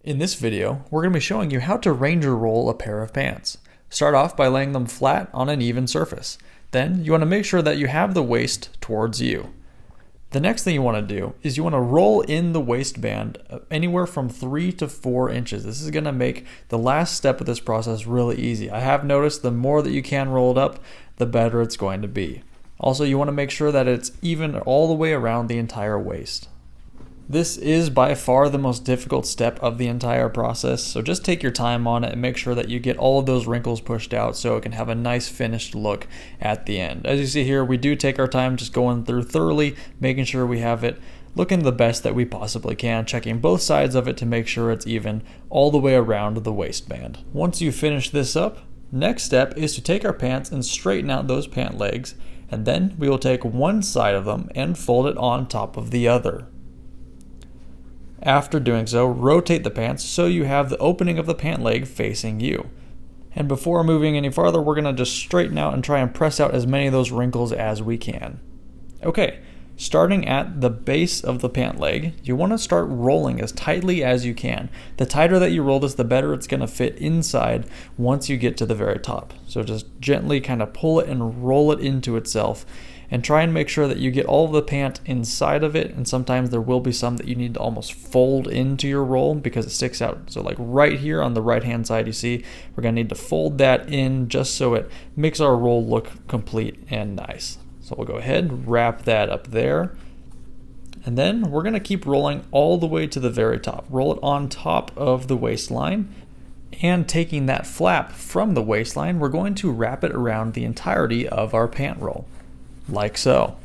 In this video, we're going to be showing you how to Ranger roll a pair of pants. Start off by laying them flat on an even surface. Then you want to make sure that you have the waist towards you. The next thing you want to do is you want to roll in the waistband anywhere from 3 to 4 inches. This is going to make the last step of this process really easy. I have noticed the more that you can roll it up, the better it's going to be. Also, you want to make sure that it's even all the way around the entire waist. This is by far the most difficult step of the entire process, so just take your time on it and make sure that you get all of those wrinkles pushed out so it can have a nice finished look at the end. As you see here, we do take our time just going through thoroughly, making sure we have it looking the best that we possibly can, checking both sides of it to make sure it's even all the way around the waistband. Once you finish this up, next step is to take our pants and straighten out those pant legs, and then we will take one side of them and fold it on top of the other. After doing so, rotate the pants so you have the opening of the pant leg facing you. And before moving any farther, we're going to just straighten out and try and press out as many of those wrinkles as we can. Okay, starting at the base of the pant leg, you want to start rolling as tightly as you can. The tighter that you roll this, the better it's going to fit inside once you get to the very top. So just gently kind of pull it and roll it into itself. And try and make sure that you get all of the pant inside of it, and sometimes there will be some that you need to almost fold into your roll because it sticks out. So like right here on the right hand side, you see we're going to need to fold that in just so it makes our roll look complete and nice. So we'll go ahead and wrap that up there, and then we're going to keep rolling all the way to the very top. Roll it on top of the waistline, and taking that flap from the waistline, we're going to wrap it around the entirety of our pant roll. Like so.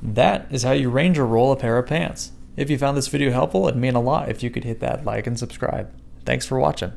That is how you Ranger roll a pair of pants. If you found this video helpful, it'd mean a lot if you could hit that like and subscribe. Thanks for watching.